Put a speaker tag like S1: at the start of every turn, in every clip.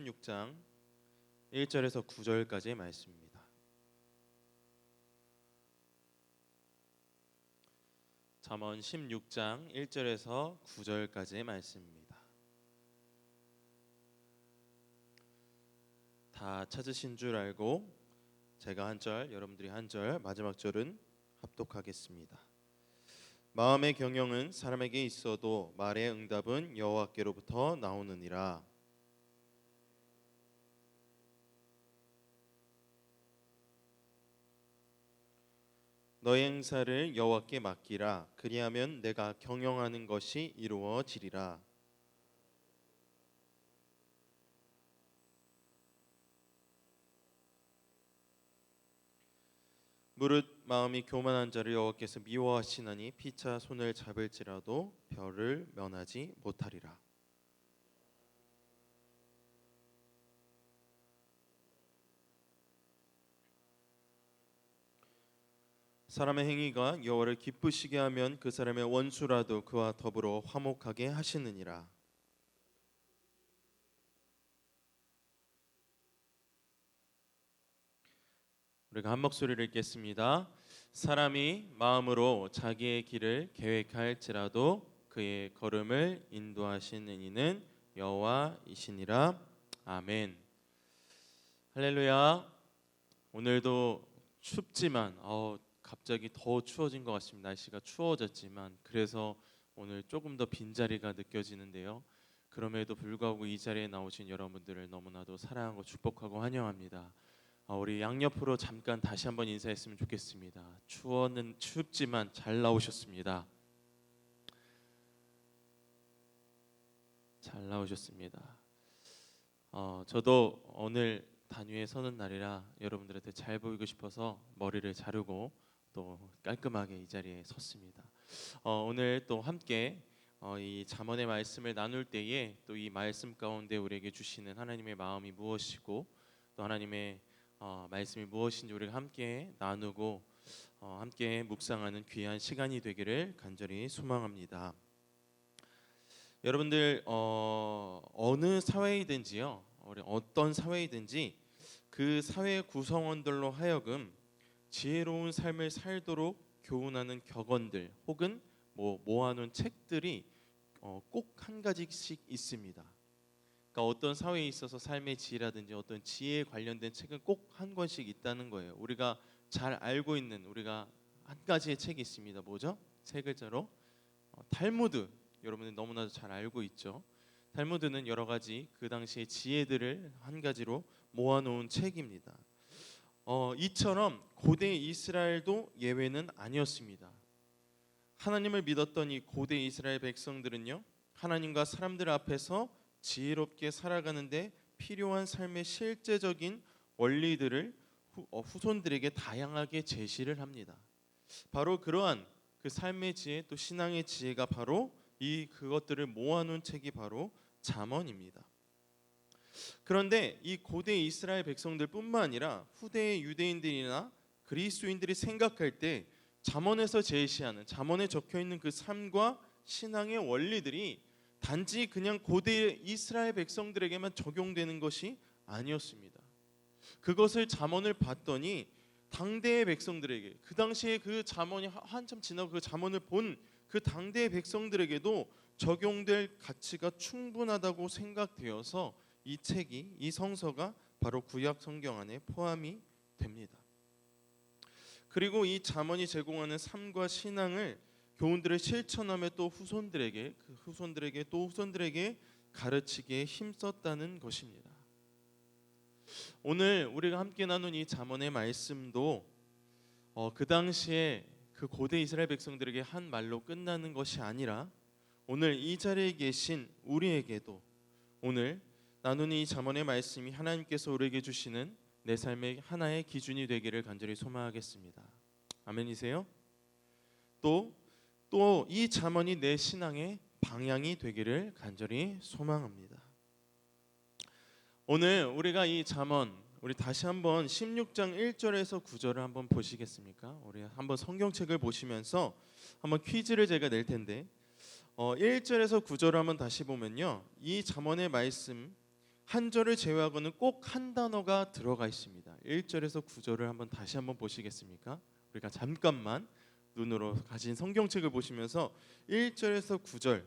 S1: 16장 1절에서 9절까지의 말씀입니다. 잠언 16장 1절에서 9절까지의 말씀입니다. 다 찾으신 줄 알고 제가 한 절, 여러분들이 한 절, 마지막 절은 합독하겠습니다. 마음의 경영은 사람에게 있어도 말의 응답은 여호와께로부터 나오느니라. 너의 행사를 여호와께 맡기라. 그리하면 내가 경영하는 것이 이루어지리라. 무릇 마음이 교만한 자를 여호와께서 미워하시나니 피차 손을 잡을지라도 별을 면하지 못하리라. 사람의 행위가 여호와를 기쁘시게 하면 그 사람의 원수라도 그와 더불어 화목하게 하시느니라. 우리가 한 목소리를 읽겠습니다. 사람이 마음으로 자기의 길을 계획할지라도 그의 걸음을 인도하시는 이는 여호와이시니라. 아멘. 할렐루야. 오늘도 춥지만 갑자기 더 추워진 것 같습니다. 날씨가 추워졌지만 그래서 오늘 조금 더 빈자리가 느껴지는데요. 그럼에도 불구하고 이 자리에 나오신 여러분들을 너무나도 사랑하고 축복하고 환영합니다. 우리 양옆으로 잠깐 다시 한번 인사했으면 좋겠습니다. 춥지만 잘 나오셨습니다. 잘 나오셨습니다. 저도 오늘 단위에 서는 날이라 여러분들한테 잘 보이고 싶어서 머리를 자르고 또 깔끔하게 이 자리에 섰습니다. 오늘 또 함께 이 잠언의 말씀을 나눌 때에 또 이 말씀 가운데 우리에게 주시는 하나님의 마음이 무엇이고 또 하나님의 말씀이 무엇인지 우리가 함께 나누고 함께 묵상하는 귀한 시간이 되기를 간절히 소망합니다. 여러분들 어느 사회이든지요, 우리 어떤 사회이든지 그 사회 구성원들로 하여금 지혜로운 삶을 살도록 교훈하는 격언들 혹은 모아놓은 책들이 꼭 한 가지씩 있습니다. 그러니까 어떤 사회에 있어서 삶의 지혜라든지 어떤 지혜에 관련된 책은 꼭 한 권씩 있다는 거예요. 우리가 잘 알고 있는 우리가 한 가지의 책이 있습니다. 뭐죠? 세 글자로 탈무드. 여러분들 너무나도 잘 알고 있죠. 탈무드는 여러 가지 그 당시의 지혜들을 한 가지로 모아놓은 책입니다. 이처럼 고대 이스라엘도 예외는 아니었습니다. 하나님을 믿었던 이 고대 이스라엘 백성들은요, 하나님과 사람들 앞에서 지혜롭게 살아가는데 필요한 삶의 실제적인 원리들을 후손들에게 다양하게 제시를 합니다. 바로 그러한 그 삶의 지혜 또 신앙의 지혜가 바로 그것들을 모아놓은 책이 바로 잠언입니다. 그런데 이 고대 이스라엘 백성들뿐만 아니라 후대의 유대인들이나 그리스도인들이 생각할 때 잠언에서 제시하는 잠언에 적혀 있는 그 삶과 신앙의 원리들이 단지 그냥 고대 이스라엘 백성들에게만 적용되는 것이 아니었습니다. 그것을 잠언을 봤더니 당대의 백성들에게 그 당시에 그 잠언이 한참 지나고 그 잠언을 본 그 당대의 백성들에게도 적용될 가치가 충분하다고 생각되어서 이 책이 이 성서가 바로 구약 성경 안에 포함이 됩니다. 그리고 이 잠언이 제공하는 삶과 신앙을 교훈들을 실천하며 또 후손들에게 가르치기에 힘썼다는 것입니다. 오늘 우리가 함께 나눈 이 잠언의 말씀도 그 당시에 그 고대 이스라엘 백성들에게 한 말로 끝나는 것이 아니라 오늘 이 자리에 계신 우리에게도 오늘 나누는 이 잠언의 말씀이 하나님께서 우리에게 주시는 내 삶의 하나의 기준이 되기를 간절히 소망하겠습니다. 아멘이세요? 또 이 잠언이 내 신앙의 방향이 되기를 간절히 소망합니다. 오늘 우리가 이 잠언 우리 다시 한번 16장 1절에서 9절을 한번 보시겠습니까? 우리 한번 성경책을 보시면서 한번 퀴즈를 제가 낼 텐데 1절에서 9절을 한번 다시 보면요, 이 잠언의 말씀 한 절을 제외하고는 꼭 한 단어가 들어가 있습니다. 1절에서 9절을 다시 한번 보시겠습니까? 우리가 잠깐만 눈으로 가진 성경책을 보시면서 1절에서 9절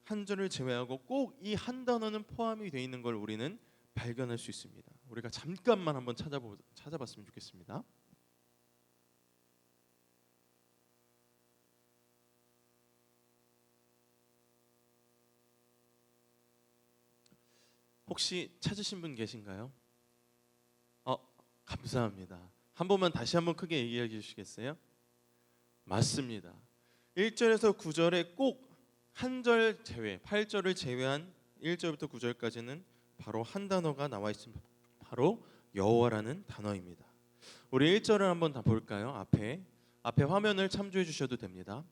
S1: 한 절을 제외하고 꼭 이 한 단어는 포함이 되어 있는 걸 우리는 발견할 수 있습니다. 우리가 잠깐만 한번 찾아봤으면 좋겠습니다. 혹시 찾으신 분 계신가요? 감사합니다. 한 번만 다시 한번 크게 얘기해 주시겠어요? 맞습니다. 1절에서 9절에 꼭 한 절 제외, 8절을 제외한 1절부터 9절까지는 바로 한 단어가 나와 있습니다. 바로 여호와라는 단어입니다. 우리 1절을 한번 다 볼까요? 앞에 화면을 참조해 주셔도 됩니다.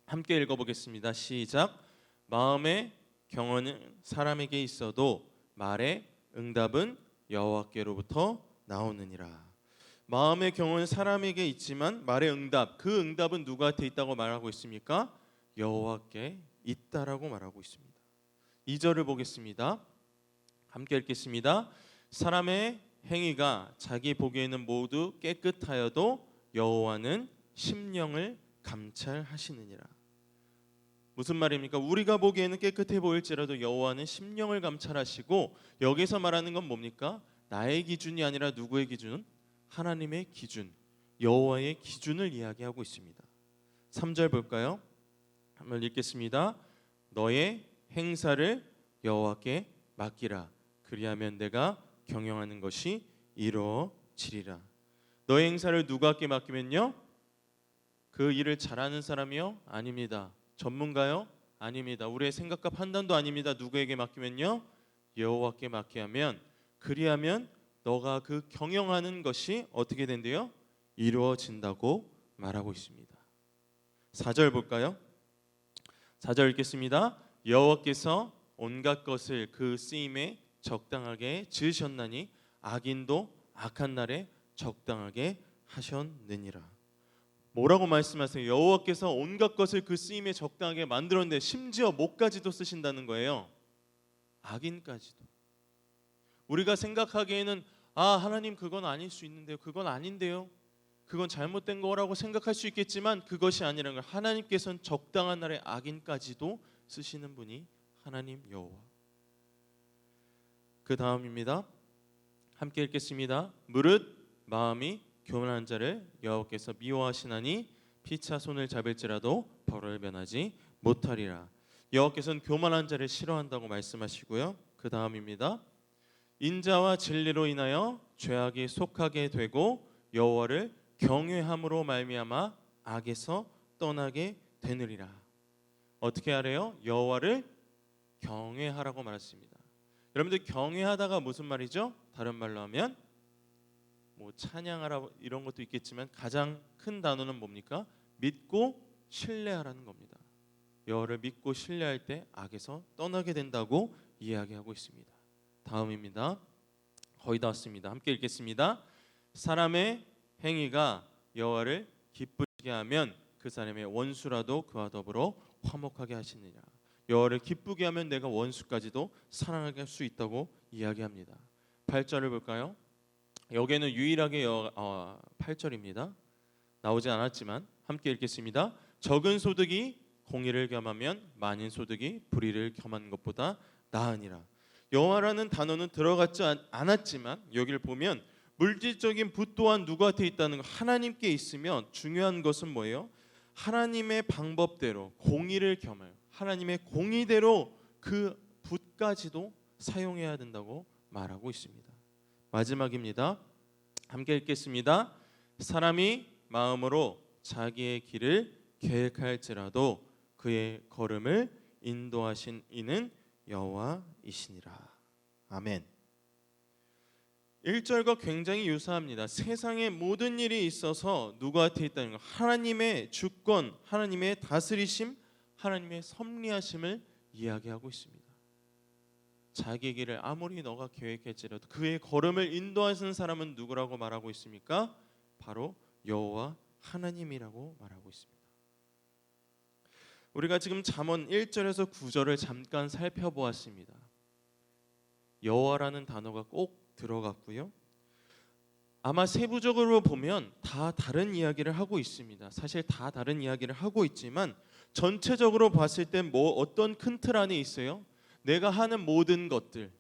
S1: 함께 읽어보겠습니다. 시작. 마음의 경험은 사람에게 있어도 말의 응답은 여호와께로부터 나오느니라. 마음의 경험은 사람에게 있지만 말의 응답, 그 응답은 누구한테 있다고 말하고 있습니까? 여호와께 있다라고 말하고 있습니다. 2절을 보겠습니다. 함께 읽겠습니다. 사람의 행위가 자기 보기에는 모두 깨끗하여도 여호와는 심령을 감찰하시느니라. 무슨 말입니까? 우리가 보기에는 깨끗해 보일지라도 여호와는 심령을 감찰하시고, 여기서 말하는 건 뭡니까? 나의 기준이 아니라 누구의 기준? 하나님의 기준, 여호와의 기준을 이야기하고 있습니다. 3절 볼까요? 한번 읽겠습니다. 너의 행사를 여호와께 맡기라. 그리하면 내가 경영하는 것이 이루어지리라. 너의 행사를 누구에게 맡기면요? 그 일을 잘하는 사람이요? 아닙니다. 전문가요? 아닙니다. 우리의 생각과 판단도 아닙니다. 누구에게 맡기면요? 여호와께 맡게 하면, 그리하면 너가 그 경영하는 것이 어떻게 된대요? 이루어진다고 말하고 있습니다. 4절 볼까요? 4절 읽겠습니다. 여호와께서 온갖 것을 그 쓰임에 적당하게 지으셨나니 악인도 악한 날에 적당하게 하셨느니라. 뭐라고 말씀하세요? 여호와께서 온갖 것을 그 쓰임에 적당하게 만들었는데 심지어 목까지도 쓰신다는 거예요. 악인까지도. 우리가 생각하기에는 하나님 그건 아닐 수 있는데요, 그건 아닌데요, 그건 잘못된 거라고 생각할 수 있겠지만 그것이 아니라는 걸, 하나님께서는 적당한 날에 악인까지도 쓰시는 분이 하나님 여호와. 그 다음입니다. 함께 읽겠습니다. 무릇 마음이 교만한 자를 여호와께서 미워하시나니 피차 손을 잡을지라도 벌을 면하지 못하리라. 여호와께서는 교만한 자를 싫어한다고 말씀하시고요. 그 다음입니다. 인자와 진리로 인하여 죄악이 속하게 되고 여호와를 경외함으로 말미암아 악에서 떠나게 되느리라. 어떻게 하래요? 여호와를 경외하라고 말했습니다. 여러분들 경외하다가 무슨 말이죠? 다른 말로 하면 찬양하라 이런 것도 있겠지만 가장 큰 단어는 뭡니까? 믿고 신뢰하라는 겁니다. 여호와를 믿고 신뢰할 때 악에서 떠나게 된다고 이야기하고 있습니다. 다음입니다. 거의 다 왔습니다. 함께 읽겠습니다. 사람의 행위가 여호와를 기쁘게 하면 그 사람의 원수라도 그와 더불어 화목하게 하시느니라. 여호와를 기쁘게 하면 내가 원수까지도 사랑하게 할 수 있다고 이야기합니다. 8절을 볼까요? 여기에는 유일하게 8절입니다. 나오지 않았지만 함께 읽겠습니다. 적은 소득이 공의를 겸하면 많은 소득이 불의를 겸한 것보다 나으니라. 여호와라는 단어는 들어갔지 않았지만 여기를 보면 물질적인 부 또한 누구한테 있다는 거, 하나님께 있으면 중요한 것은 뭐예요? 하나님의 방법대로 공의를 겸해요. 하나님의 공의대로 그 붓까지도 사용해야 된다고 말하고 있습니다. 마지막입니다. 함께 읽겠습니다. 사람이 마음으로 자기의 길을 계획할지라도 그의 걸음을 인도하신 이는 여호와이시니라. 아멘. 1절과 굉장히 유사합니다. 세상의 모든 일이 있어서 누구한테 있다는 것, 하나님의 주권, 하나님의 다스리심, 하나님의 섭리하심을 이야기하고 있습니다. 자기 길을 아무리 너가 계획할지라도 그의 걸음을 인도하시는 사람은 누구라고 말하고 있습니까? 바로 여호와 하나님이라고 말하고 있습니다. 우리가 지금 잠언 1절에서 9절을 잠깐 살펴보았습니다. 여호와라는 단어가 꼭 들어갔고요. 아마 세부적으로 보면 다 다른 이야기를 하고 있습니다. 사실 다 다른 이야기를 하고 있지만 전체적으로 봤을 때 뭐 어떤 큰 틀 안에 있어요. 내가 하는 모든 것들,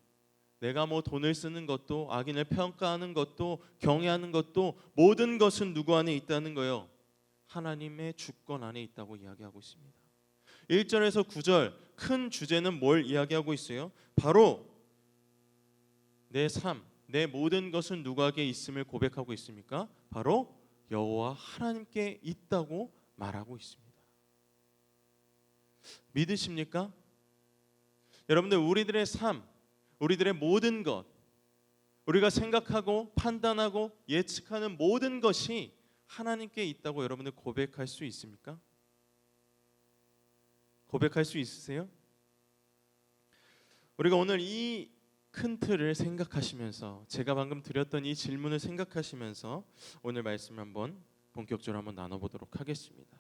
S1: 내가 뭐 돈을 쓰는 것도, 악인을 평가하는 것도, 경외하는 것도, 모든 것은 누구 안에 있다는 거예요. 하나님의 주권 안에 있다고 이야기하고 있습니다. 1절에서 9절 큰 주제는 뭘 이야기하고 있어요? 바로 내 삶, 내 모든 것은 누구에게 있음을 고백하고 있습니까? 바로 여호와 하나님께 있다고 말하고 있습니다. 믿으십니까? 여러분들, 우리들의 삶, 우리들의 모든 것, 우리가 생각하고 판단하고 예측하는 모든 것이 하나님께 있다고 여러분들 고백할 수 있습니까? 고백할 수 있으세요? 우리가 오늘 이 큰 틀을 생각하시면서, 제가 방금 드렸던 이 질문을 생각하시면서 오늘 말씀 한번 본격적으로 한번 나눠보도록 하겠습니다.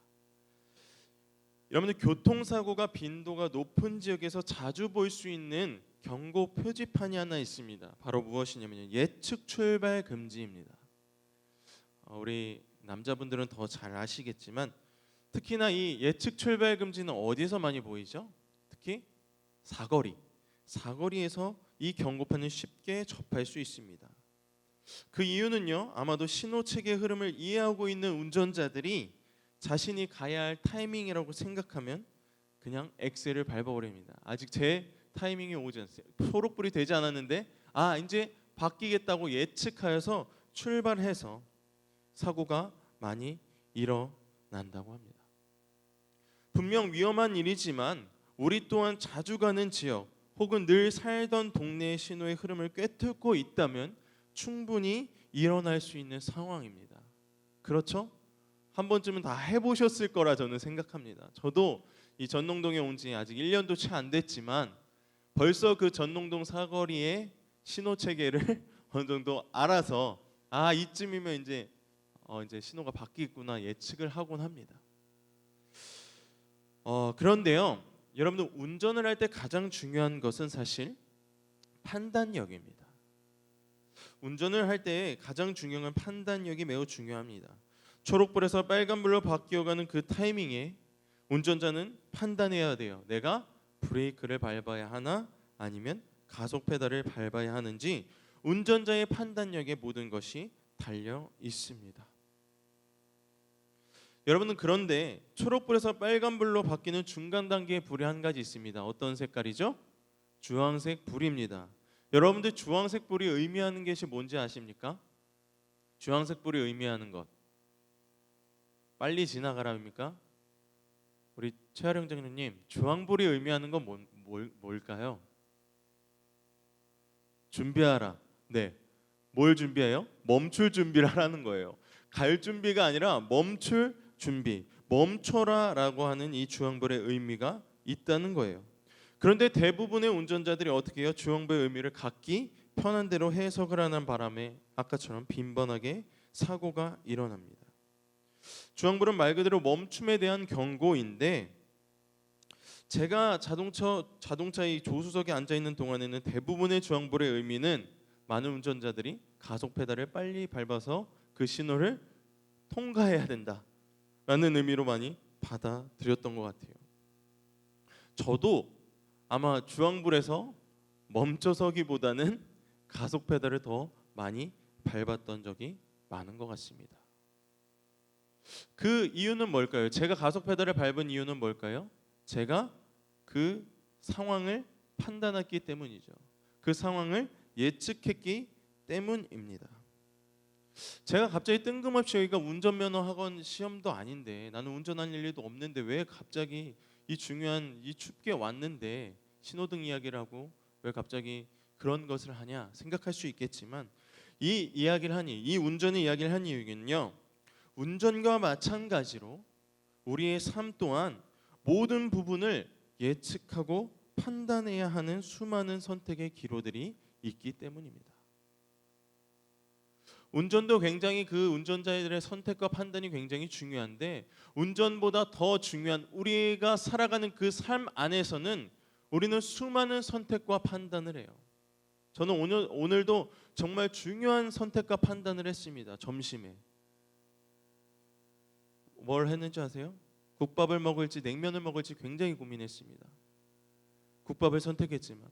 S1: 여러분들, 교통사고가 빈도가 높은 지역에서 자주 볼 수 있는 경고 표지판이 하나 있습니다. 바로 무엇이냐면 예측 출발 금지입니다. 우리 남자분들은 더 잘 아시겠지만 특히나 이 예측 출발 금지는 어디서 많이 보이죠? 특히 사거리에서 이 경고판을 쉽게 접할 수 있습니다. 그 이유는요, 아마도 신호체계의 흐름을 이해하고 있는 운전자들이 자신이 가야 할 타이밍이라고 생각하면 그냥 엑셀을 밟아버립니다. 아직 제 타이밍이 오지 않았어요. 초록불이 되지 않았는데 이제 바뀌겠다고 예측하여서 출발해서 사고가 많이 일어난다고 합니다. 분명 위험한 일이지만 우리 또한 자주 가는 지역 혹은 늘 살던 동네의 신호의 흐름을 꿰뚫고 있다면 충분히 일어날 수 있는 상황입니다. 그렇죠? 한 번쯤은 다 해보셨을 거라 저는 생각합니다. 저도 이 전농동에 온 지 아직 1년도 채 안 됐지만 벌써 그 전농동 사거리의 신호 체계를 어느 정도 알아서 이쯤이면 이제 신호가 바뀌겠구나 예측을 하곤 합니다. 그런데요, 여러분들, 운전을 할 때 가장 중요한 것은 사실 판단력입니다. 운전을 할 때 가장 중요한 판단력이 매우 중요합니다. 초록불에서 빨간불로 바뀌어가는 그 타이밍에 운전자는 판단해야 돼요. 내가 브레이크를 밟아야 하나 아니면 가속 페달을 밟아야 하는지 운전자의 판단력에 모든 것이 달려 있습니다. 여러분은 그런데 초록불에서 빨간불로 바뀌는 중간 단계의 불이 한 가지 있습니다. 어떤 색깔이죠? 주황색 불입니다. 여러분들, 주황색 불이 의미하는 것이 뭔지 아십니까? 주황색 불이 의미하는 것, 빨리 지나가라입니까? 우리 최하령 장로님, 주황불이 의미하는 건 뭘까요? 준비하라. 네, 뭘 준비해요? 멈출 준비를 하라는 거예요. 갈 준비가 아니라 멈출 준비, 멈춰라라고 하는 이 주황불의 의미가 있다는 거예요. 그런데 대부분의 운전자들이 어떻게 해요? 주황불의 의미를 각기 편한 대로 해석을 하는 바람에 아까처럼 빈번하게 사고가 일어납니다. 주황불은 말 그대로 멈춤에 대한 경고인데, 제가 자동차의 조수석에 앉아 있는 동안에는 대부분의 주황불의 의미는 많은 운전자들이 가속 페달을 빨리 밟아서 그 신호를 통과해야 된다라는 의미로 많이 받아들였던 것 같아요. 저도 아마 주황불에서 멈춰서기보다는 가속 페달을 더 많이 밟았던 적이 많은 것 같습니다. 그 이유는 뭘까요? 제가 가속 페달을 밟은 이유는 뭘까요? 제가 그 상황을 판단했기 때문이죠. 그 상황을 예측했기 때문입니다. 제가 갑자기 뜬금없이 여기가 운전면허 학원 시험도 아닌데, 나는 운전할 일도 없는데 왜 갑자기 이 중요한 이 춥게 왔는데 신호등 이야기를 하고 왜 갑자기 그런 것을 하냐 생각할 수 있겠지만, 이 운전의 이야기를 한 이유는요, 운전과 마찬가지로 우리의 삶 또한 모든 부분을 예측하고 판단해야 하는 수많은 선택의 기로들이 있기 때문입니다. 운전도 굉장히 그 운전자들의 선택과 판단이 굉장히 중요한데, 운전보다 더 중요한 우리가 살아가는 그 삶 안에서는 우리는 수많은 선택과 판단을 해요. 저는 오늘도 정말 중요한 선택과 판단을 했습니다. 점심에 뭘 했는지 아세요? 국밥을 먹을지 냉면을 먹을지 굉장히 고민했습니다. 국밥을 선택했지만,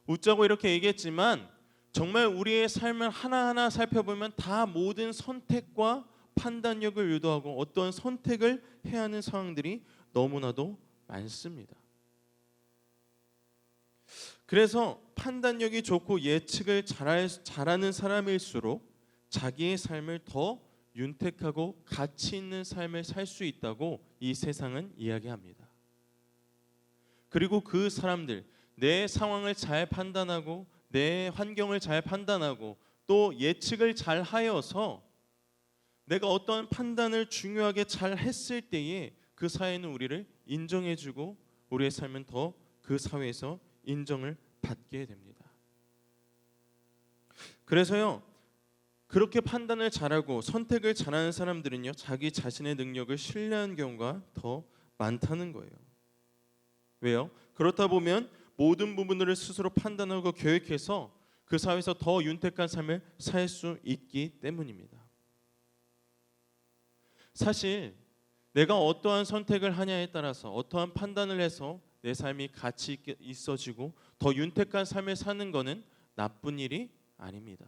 S1: 웃자고 이렇게 얘기했지만 정말 우리의 삶을 하나하나 살펴보면 다 모든 선택과 판단력을 유도하고 어떤 선택을 해야 하는 상황들이 너무나도 많습니다. 그래서 판단력이 좋고 예측을 잘하는 사람일수록 자기의 삶을 더 윤택하고 가치 있는 삶을 살 수 있다고 이 세상은 이야기합니다. 그리고 그 사람들, 내 상황을 잘 판단하고 내 환경을 잘 판단하고 또 예측을 잘 하여서 내가 어떤 판단을 중요하게 잘 했을 때에 그 사회는 우리를 인정해주고 우리의 삶은 더 그 사회에서 인정을 받게 됩니다. 그래서요, 그렇게 판단을 잘하고 선택을 잘하는 사람들은요, 자기 자신의 능력을 신뢰하는 경우가 더 많다는 거예요. 왜요? 그렇다 보면 모든 부분들을 스스로 판단하고 계획해서 그 사회에서 더 윤택한 삶을 살 수 있기 때문입니다. 사실 내가 어떠한 선택을 하냐에 따라서 어떠한 판단을 해서 내 삶이 가치 있게 있어지고 더 윤택한 삶을 사는 것은 나쁜 일이 아닙니다.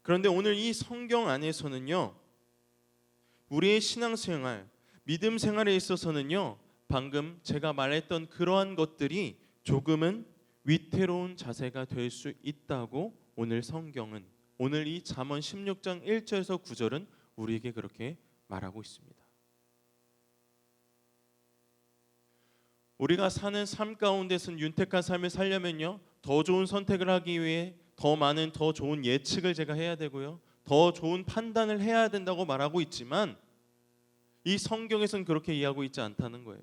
S1: 그런데 오늘 이 성경 안에서는요, 우리의 신앙생활, 믿음 생활에 있어서는요, 방금 제가 말했던 그러한 것들이 조금은 위태로운 자세가 될 수 있다고 오늘 성경은, 오늘 이 잠언 16장 1절에서 9절은 우리에게 그렇게 말하고 있습니다. 우리가 사는 삶 가운데서는 윤택한 삶을 살려면요, 더 좋은 선택을 하기 위해 더 많은 더 좋은 예측을 제가 해야 되고요, 더 좋은 판단을 해야 된다고 말하고 있지만 이 성경에서는 그렇게 이해하고 있지 않다는 거예요.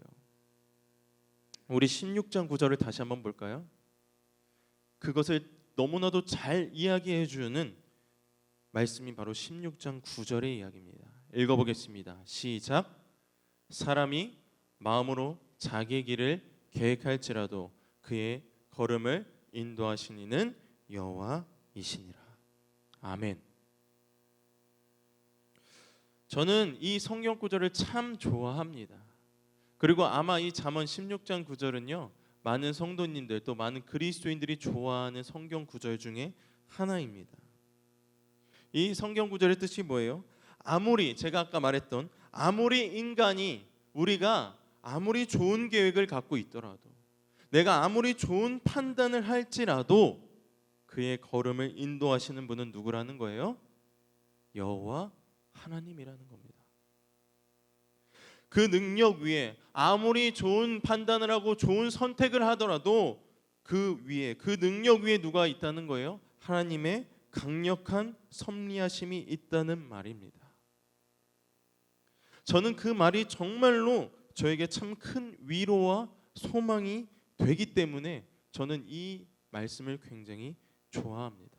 S1: 우리 16장 9절을 다시 한번 볼까요? 그것을 너무나도 잘 이야기해 주는 말씀이 바로 16장 9절의 이야기입니다. 읽어보겠습니다. 시작. 사람이 마음으로 자기 길을 계획할지라도 그의 걸음을 인도하신 이는 여호와이시니라. 아멘. 저는 이 성경 구절을 참 좋아합니다. 그리고 아마 이 잠언 16장 9절은요, 많은 성도님들 또 많은 그리스도인들이 좋아하는 성경 구절 중에 하나입니다. 이 성경 구절의 뜻이 뭐예요? 아무리 제가 아까 말했던 아무리 인간이 우리가 아무리 좋은 계획을 갖고 있더라도 내가 아무리 좋은 판단을 할지라도 그의 걸음을 인도하시는 분은 누구라는 거예요? 여호와 하나님이라는 겁니다. 그 능력 위에 아무리 좋은 판단을 하고 좋은 선택을 하더라도 그 위에, 그 능력 위에 누가 있다는 거예요? 하나님의 강력한 섭리하심이 있다는 말입니다. 저는 그 말이 정말로 저에게 참 큰 위로와 소망이 되기 때문에 저는 이 말씀을 굉장히 좋아합니다.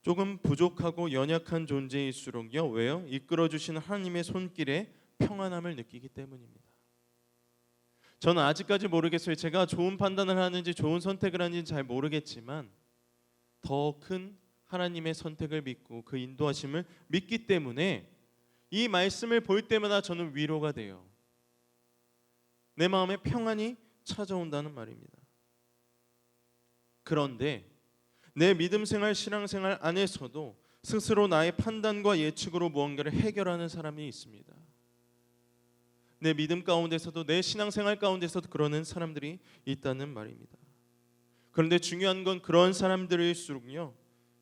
S1: 조금 부족하고 연약한 존재일수록요, 왜요? 이끌어주시는 하나님의 손길에 평안함을 느끼기 때문입니다. 저는 아직까지 모르겠어요. 제가 좋은 판단을 하는지 좋은 선택을 하는지 잘 모르겠지만 더 큰 하나님의 선택을 믿고 그 인도하심을 믿기 때문에 이 말씀을 볼 때마다 저는 위로가 돼요. 내 마음에 평안이 찾아온다는 말입니다. 그런데 내 믿음 생활, 신앙 생활 안에서도 스스로 나의 판단과 예측으로 무언가를 해결하는 사람이 있습니다. 내 믿음 가운데서도 내 신앙 생활 가운데서도 그러는 사람들이 있다는 말입니다. 그런데 중요한 건 그런 사람들일수록요,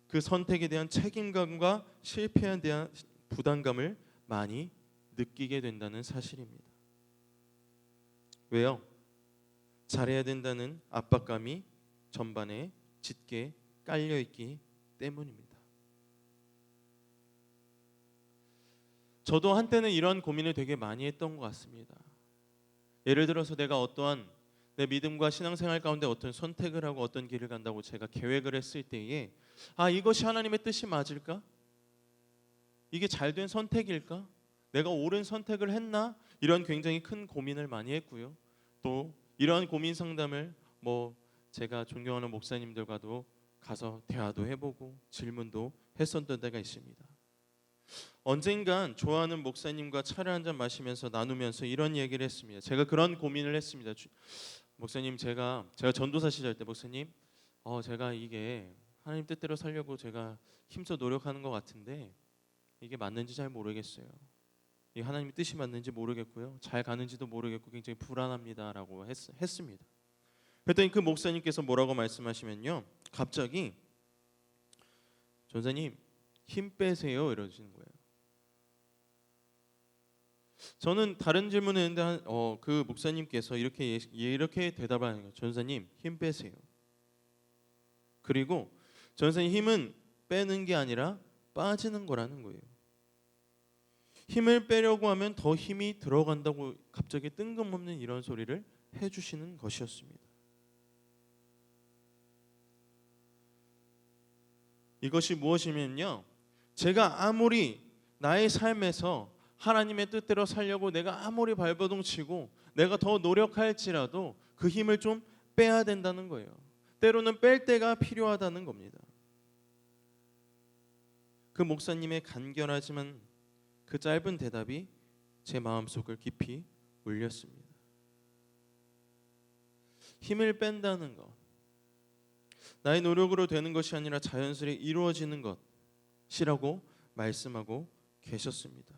S1: 그 선택에 대한 책임감과 실패에 대한 부담감을 많이 느끼게 된다는 사실입니다. 왜요? 잘해야 된다는 압박감이 전반에 짙게 깔려있기 때문입니다. 저도 한때는 이런 고민을 되게 많이 했던 것 같습니다. 예를 들어서 내가 어떠한 내 믿음과 신앙생활 가운데 어떤 선택을 하고 어떤 길을 간다고 제가 계획을 했을 때에 이것이 하나님의 뜻이 맞을까? 이게 잘된 선택일까? 내가 옳은 선택을 했나? 이런 굉장히 큰 고민을 많이 했고요. 또 이러한 고민 상담을 제가 존경하는 목사님들과도 가서 대화도 해보고 질문도 했었던 때가 있습니다. 언젠간 좋아하는 목사님과 차를 한잔 마시면서 나누면서 이런 얘기를 했습니다. 제가 그런 고민을 했습니다. 목사님, 제가 전도사 시절 때 목사님, 제가 이게 하나님 뜻대로 살려고 제가 힘써 노력하는 것 같은데 이게 맞는지 잘 모르겠어요. 이 하나님 뜻이 맞는지 모르겠고요. 잘 가는지도 모르겠고 굉장히 불안합니다라고 했습니다. 그랬더니 그 목사님께서 뭐라고 말씀하시면요, 갑자기 전사님 힘 빼세요 이러시는 거예요. 저는 다른 질문을 했는데 그 목사님께서 이렇게 대답을 하는 거예요. 전사님 힘 빼세요. 그리고 전사님 힘은 빼는 게 아니라 빠지는 거라는 거예요. 힘을 빼려고 하면 더 힘이 들어간다고 갑자기 뜬금없는 이런 소리를 해주시는 것이었습니다. 이것이 무엇이면요, 제가 아무리 나의 삶에서 하나님의 뜻대로 살려고 내가 아무리 발버둥치고 내가 더 노력할지라도 그 힘을 좀 빼야 된다는 거예요. 때로는 뺄 때가 필요하다는 겁니다. 그 목사님의 간결하지만 그 짧은 대답이 제 마음속을 깊이 울렸습니다. 힘을 뺀다는 것, 나의 노력으로 되는 것이 아니라 자연스레 이루어지는 것이라고 말씀하고 계셨습니다.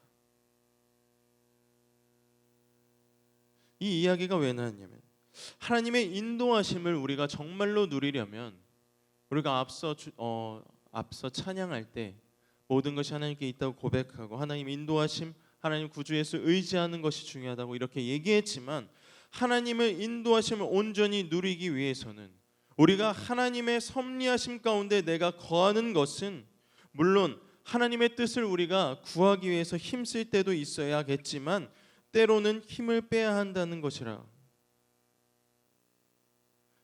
S1: 이 이야기가 왜 나왔냐면, 하나님의 인도하심을 우리가 정말로 누리려면 우리가 앞서 찬양할 때 모든 것이 하나님께 있다고 고백하고 하나님 인도하심, 하나님 구주 예수 의지하는 것이 중요하다고 이렇게 얘기했지만, 하나님의 인도하심을 온전히 누리기 위해서는 우리가 하나님의 섭리하심 가운데 내가 거하는 것은, 물론 하나님의 뜻을 우리가 구하기 위해서 힘쓸 때도 있어야겠지만 때로는 힘을 빼야 한다는 것이라.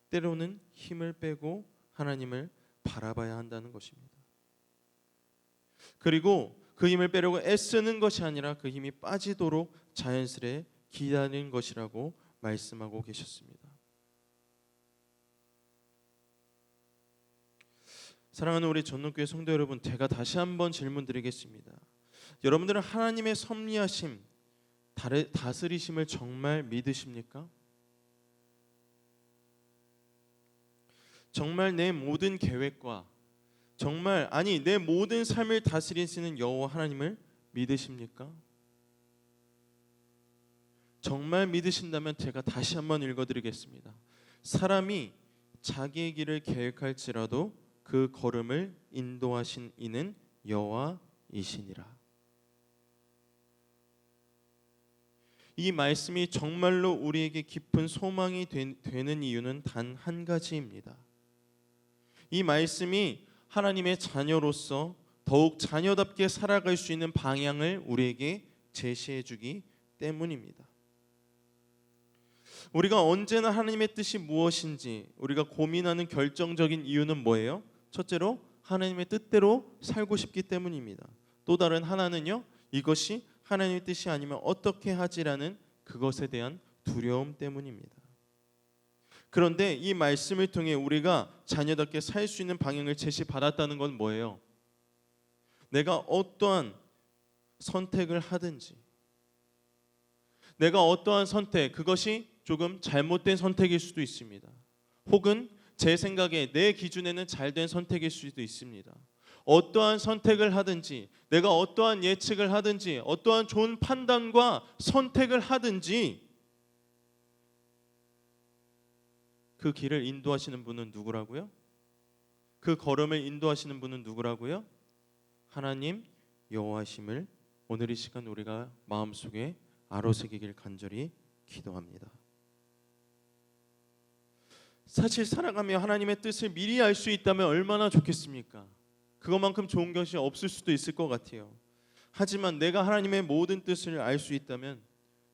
S1: 때로는 힘을 빼고 하나님을 바라봐야 한다는 것입니다. 그리고 그 힘을 빼려고 애쓰는 것이 아니라 그 힘이 빠지도록 자연스레 기다리는 것이라고 말씀하고 계셨습니다. 사랑하는 우리 전능교회 성도 여러분, 제가 다시 한번 질문 드리겠습니다. 여러분들은 하나님의 섭리하심, 다스리심을 정말 믿으십니까? 정말 내 모든 계획과 내 모든 삶을 다스리시는 여호와 하나님을 믿으십니까? 정말 믿으신다면 제가 다시 한번 읽어드리겠습니다. 사람이 자기의 길을 계획할지라도 그 걸음을 인도하신 이는 여호와이시니라. 이 말씀이 정말로 우리에게 깊은 소망이 되는 이유는 단 한 가지입니다. 이 말씀이 하나님의 자녀로서 더욱 자녀답게 살아갈 수 있는 방향을 우리에게 제시해 주기 때문입니다. 우리가 언제나 하나님의 뜻이 무엇인지 우리가 고민하는 결정적인 이유는 뭐예요? 첫째로 하나님의 뜻대로 살고 싶기 때문입니다. 또 다른 하나는요, 이것이 하나님의 뜻이 아니면 어떻게 하지라는 그것에 대한 두려움 때문입니다. 그런데 이 말씀을 통해 우리가 자녀답게 살 수 있는 방향을 제시받았다는 건 뭐예요? 내가 어떠한 선택을 하든지, 내가 어떠한 선택, 그것이 조금 잘못된 선택일 수도 있습니다. 혹은 제 생각에 내 기준에는 잘된 선택일 수도 있습니다. 어떠한 선택을 하든지, 내가 어떠한 예측을 하든지, 어떠한 좋은 판단과 선택을 하든지 그 길을 인도하시는 분은 누구라고요? 그 걸음을 인도하시는 분은 누구라고요? 하나님 여호와심을 오늘 이 시간 우리가 마음속에 아로새기길 간절히 기도합니다. 사실 살아가며 하나님의 뜻을 미리 알 수 있다면 얼마나 좋겠습니까? 그것만큼 좋은 것이 없을 수도 있을 것 같아요. 하지만 내가 하나님의 모든 뜻을 알 수 있다면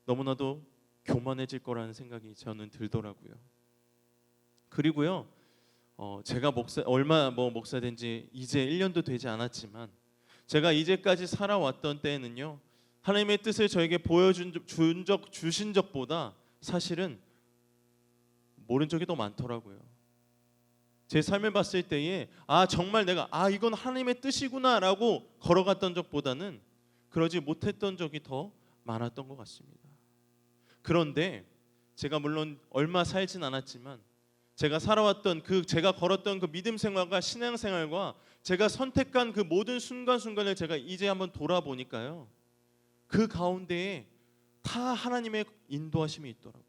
S1: 너무나도 교만해질 거라는 생각이 저는 들더라고요. 그리고요, 제가 목사 된 지 이제 1년도 되지 않았지만 제가 이제까지 살아왔던 때에는요, 하나님의 뜻을 저에게 주신 적보다 사실은 모른 적이 더 많더라고요. 제 삶을 봤을 때에 정말 내가 이건 하나님의 뜻이구나라고 걸어갔던 적보다는 그러지 못했던 적이 더 많았던 것 같습니다. 그런데 제가 물론 얼마 살진 않았지만 제가 살아왔던 제가 걸었던 그 믿음 생활과 신앙 생활과 제가 선택한 그 모든 순간순간을 제가 이제 한번 돌아보니까요, 그 가운데에 다 하나님의 인도하심이 있더라고요.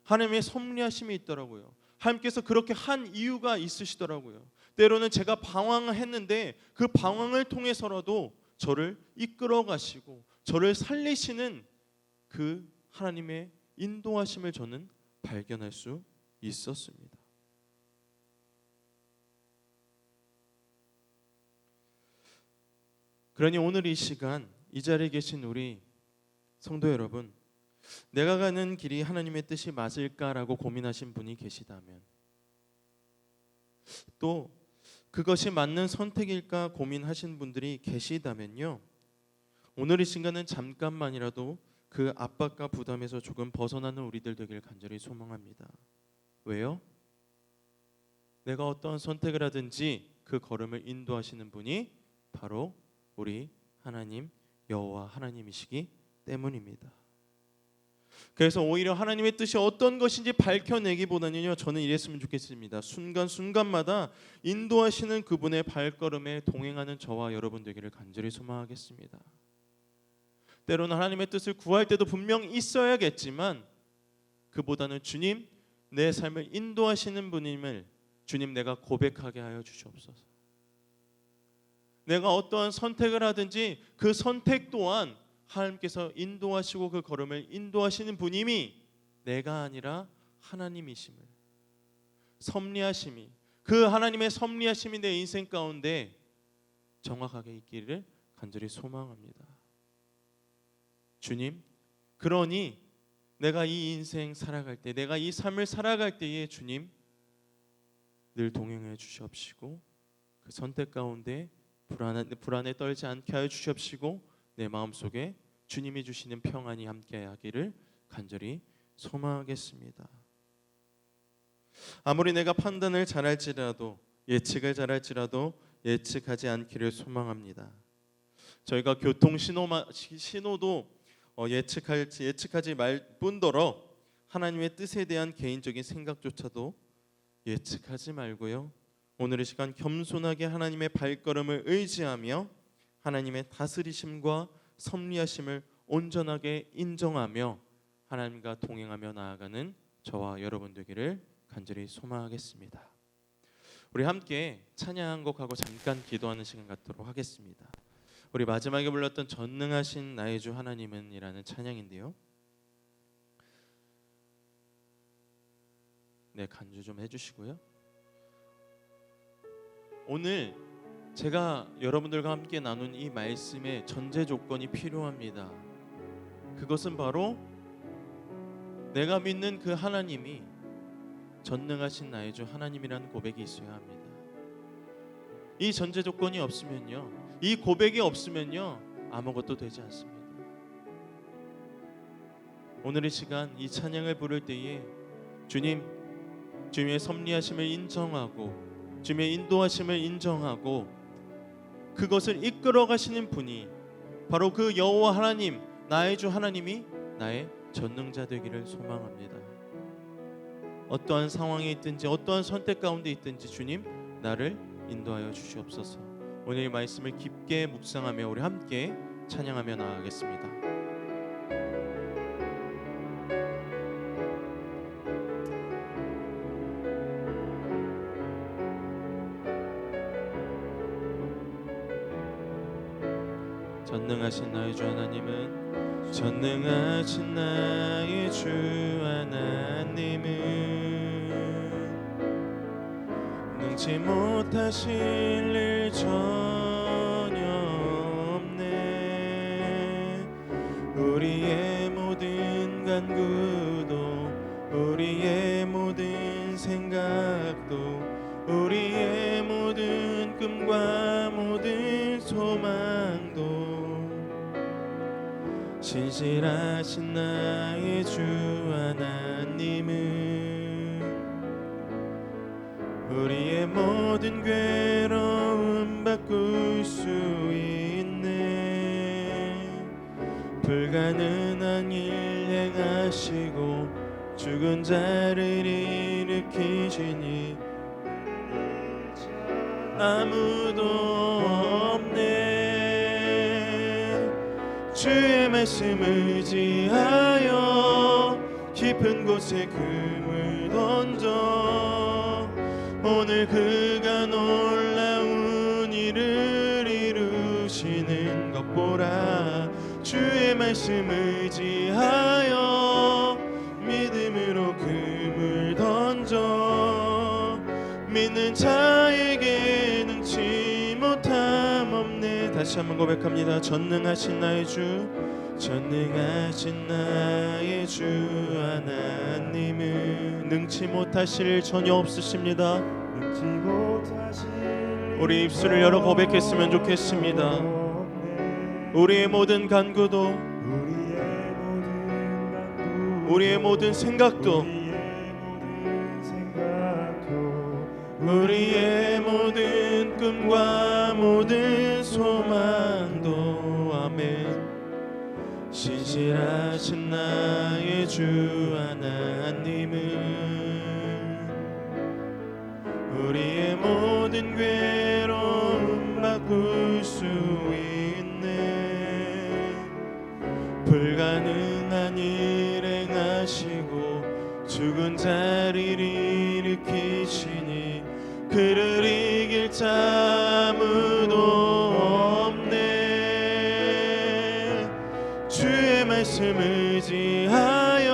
S1: 하나님의 섭리하심이 있더라고요. 하나님께서 그렇게 한 이유가 있으시더라고요. 때로는 제가 방황했는데 그 방황을 통해서라도 저를 이끌어 가시고 저를 살리시는 그 하나님의 인도하심을 저는 발견할 수 있었습니다. 그러니 오늘 이 시간 이 자리에 계신 우리 성도 여러분, 내가 가는 길이 하나님의 뜻이 맞을까라고 고민하신 분이 계시다면, 또 그것이 맞는 선택일까 고민하신 분들이 계시다면요, 오늘 이 시간은 잠깐만이라도 그 압박과 부담에서 조금 벗어나는 우리들 되기를 간절히 소망합니다. 왜요? 내가 어떤 선택을 하든지 그 걸음을 인도하시는 분이 바로 우리 하나님 여호와 하나님이시기 때문입니다. 그래서 오히려 하나님의 뜻이 어떤 것인지 밝혀내기보다는요, 저는 이랬으면 좋겠습니다. 순간순간마다 인도하시는 그분의 발걸음에 동행하는 저와 여러분 되기를 간절히 소망하겠습니다. 때로는 하나님의 뜻을 구할 때도 분명 있어야겠지만 그보다는 주님, 내 삶을 인도하시는 분임을 주님 내가 고백하게 하여 주시옵소서. 내가 어떠한 선택을 하든지 그 선택 또한 하나님께서 인도하시고 그 걸음을 인도하시는 분임이 내가 아니라 하나님이심을, 섭리하심이, 그 하나님의 섭리하심이 내 인생 가운데 정확하게 있기를 간절히 소망합니다. 주님, 그러니 내가 이 인생 살아갈 때, 내가 이 삶을 살아갈 때에 주님 늘 동행해 주시옵시고 그 선택 가운데 불안에 떨지 않게 하여 주시옵시고 내 마음속에 주님이 주시는 평안이 함께하기를 간절히 소망하겠습니다. 아무리 내가 판단을 잘할지라도, 예측을 잘할지라도 예측하지 않기를 소망합니다. 저희가 교통 신호도 예측하지 말 뿐더러 하나님의 뜻에 대한 개인적인 생각조차도 예측하지 말고요, 오늘 이 시간 겸손하게 하나님의 발걸음을 의지하며 하나님의 다스리심과 섭리하심을 온전하게 인정하며 하나님과 동행하며 나아가는 저와 여러분 되기를 간절히 소망하겠습니다. 우리 함께 찬양 한 곡하고 잠깐 기도하는 시간 갖도록 하겠습니다. 우리 마지막에 불렀던 전능하신 나의 주 하나님은 이라는 찬양인데요, 네, 간주 좀 해주시고요. 오늘 제가 여러분들과 함께 나눈 이 말씀의 전제 조건이 필요합니다. 그것은 바로 내가 믿는 그 하나님이 전능하신 나의 주 하나님이라는 고백이 있어야 합니다. 이 전제 조건이 없으면요, 이 고백이 없으면요, 아무것도 되지 않습니다. 오늘 이 시간 이 찬양을 부를 때에 주님의 섭리하심을 인정하고 주님의 인도하심을 인정하고 그것을 이끌어 가시는 분이 바로 그 여호와 하나님, 나의 주 하나님이 나의 전능자 되기를 소망합니다. 어떠한 상황에 있든지 어떠한 선택 가운데 있든지 주님 나를 인도하여 주시옵소서. 오늘 이 말씀을 깊게 묵상하며 우리 함께 찬양하며 나아가겠습니다. 전능하신 나의 주 하나님은, 전능하신 나의 주 하나님은 능치 못하실 일 전혀 없네. 우리의 모든 간구도, 우리의 모든 생각도, 우리의 모든 꿈과 모든 소망도 신실하신 나의 주 하나님은 우리의 모든 괴로움 바꿀 수 있네. 불가능한 일 행하시고 죽은 자를 일으키시니 아무도 없네. 주의 말씀 의지하여 깊은 곳에 금을 던져 오늘 그가 놀라운 일을 이루시는 것 보라. 주의 말씀 의지하여 믿음으로 금을 던져 믿는 자에게 능치 못함 없네. 다시 한번 고백합니다. 전능하신 나의 주, 전능하신 나의 주 하나님은 능치 못하실 일 전혀 없으십니다.
S2: 능치 못하실
S1: 우리 입술을 열어 고백했으면 좋겠습니다. 우리의 모든 간구도, 우리의 모든 생각도, 우리의 모든 꿈과 모든 소망도 아멘. 신실하신 나의 주 하나님은 우리의 모든 괴로움 바꿀 수 있네. 불가능한 일 행하시고 죽은 자를 일으키시니 그를 이길 자 아무도 없네. 주의 말씀 의지하여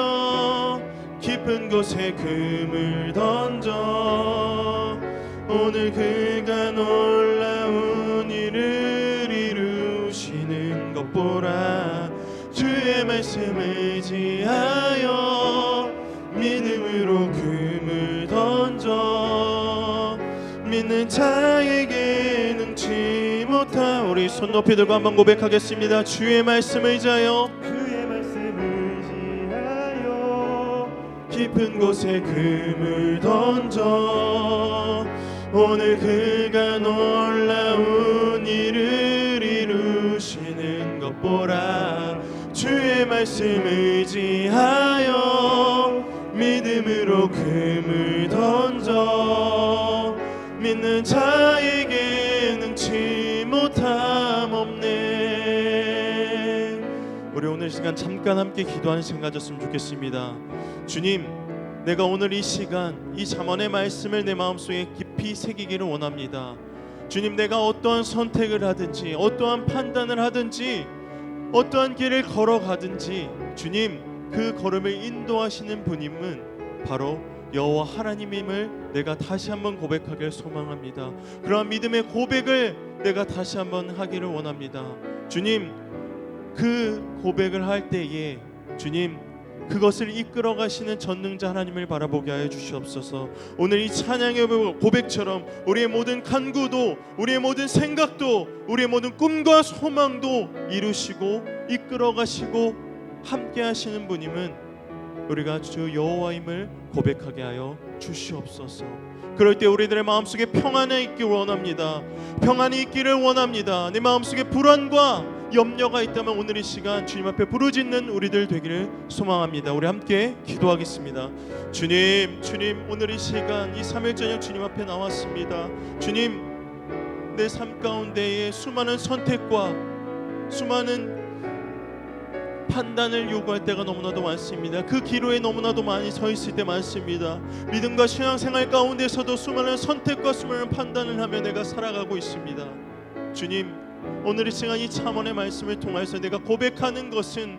S1: 깊은 곳에 금을 던져 오늘 그가 놀라운 일을 이루시는 것 보라. 주의 말씀 의지하여 믿음으로 금을 던져 믿는 자에게 능치 못하. 우리 손 높이 들고 한번 고백하겠습니다. 주의 말씀 의지하여,
S2: 주의 말씀 의지하여
S1: 깊은 곳에 금을 던져 오늘 그가 놀라운 일을 이루시는 것 보라. 주의 말씀 의지하여 믿음으로 금을 던져 믿는 자에게 능치 못함 없네. 우리 오늘 시간 잠깐 함께 기도하는 시간 가졌으면 좋겠습니다. 주님, 내가 오늘 이 시간 이 잠언의 말씀을 내 마음속에 깊이 새기기를 원합니다. 주님, 내가 어떠한 선택을 하든지 어떠한 판단을 하든지 어떠한 길을 걸어가든지 주님, 그 걸음을 인도하시는 분임은 바로 여호와 하나님임을 내가 다시 한번 고백하길 소망합니다. 그러한 믿음의 고백을 내가 다시 한번 하기를 원합니다. 주님, 그 고백을 할 때에 주님, 그것을 이끌어 가시는 전능자 하나님을 바라보게 하여 주시옵소서. 오늘 이 찬양의 고백처럼 우리의 모든 간구도, 우리의 모든 생각도, 우리의 모든 꿈과 소망도 이루시고 이끌어 가시고 함께 하시는 분임은 우리가 주 여호와임을 고백하게 하여 주시옵소서. 그럴 때 우리들의 마음속에 평안이 있기를 원합니다. 평안이 있기를 원합니다. 내 마음속에 불안과 염려가 있다면 오늘 이 시간 주님 앞에 부르짖는 우리들 되기를 소망합니다. 우리 함께 기도하겠습니다. 주님, 오늘 이 시간 이 3일 저녁 주님 앞에 나왔습니다. 주님, 내 삶 가운데에 수많은 선택과 수많은 판단을 요구할 때가 너무나도 많습니다. 그 기로에 너무나도 많이 서 있을 때 많습니다. 믿음과 신앙생활 가운데서도 수많은 선택과 수많은 판단을 하며 내가 살아가고 있습니다. 주님, 오늘 이 시간 이 잠언의 말씀을 통해서 내가 고백하는 것은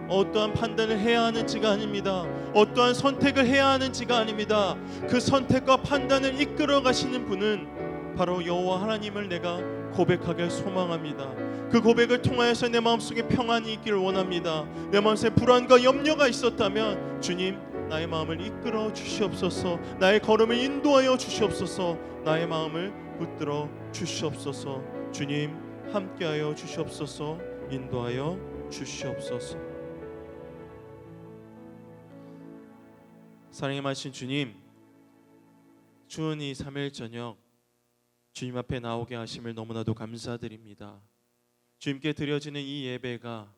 S1: 어떠한 판단을 해야 하는지가 아닙니다. 어떠한 선택을 해야 하는지가 아닙니다. 그 선택과 판단을 이끌어 가시는 분은 바로 여호와 하나님을 내가 고백하길 소망합니다. 그 고백을 통하여서 내 마음속에 평안이 있기를 원합니다. 내 마음속에 불안과 염려가 있었다면 주님, 나의 마음을 이끌어 주시옵소서. 나의 걸음을 인도하여 주시옵소서. 나의 마음을 붙들어 주시옵소서. 주님, 함께하여 주시옵소서. 인도하여 주시옵소서. 사랑의 마신 주님, 추운 이 3일 저녁 주님 앞에 나오게 하심을 너무나도 감사드립니다. 주님께 드려지는 이 예배가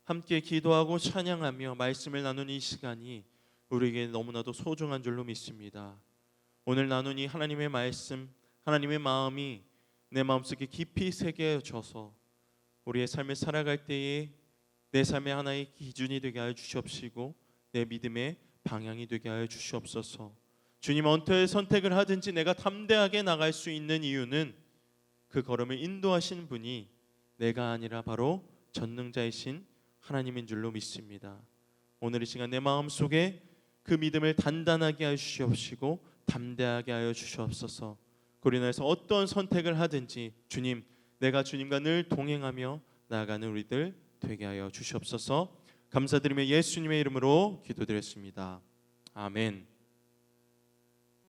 S1: 함께 기도하고 찬양하며 말씀을 나누는 이 시간이 우리에게 너무나도 소중한 줄로 믿습니다. 오늘 나눈 이 하나님의 말씀, 하나님의 마음이 내 마음속에 깊이 새겨져서 우리의 삶을 살아갈 때에 내 삶의 하나의 기준이 되게 하여 주시옵시고 내 믿음의 방향이 되게 하여 주시옵소서. 주님, 어떤 선택을 하든지 내가 담대하게 나갈 수 있는 이유는 그 걸음을 인도하신 분이 내가 아니라 바로 전능자이신 하나님인 줄로 믿습니다. 오늘 이 시간 내 마음속에 그 믿음을 단단하게 하여 주시옵시고 담대하게 하여 주시옵소서. 그로 인해서 어떤 선택을 하든지 주님, 내가 주님과 늘 동행하며 나아가는 우리들 되게 하여 주시옵소서. 감사드리며 예수님의 이름으로 기도드렸습니다. 아멘.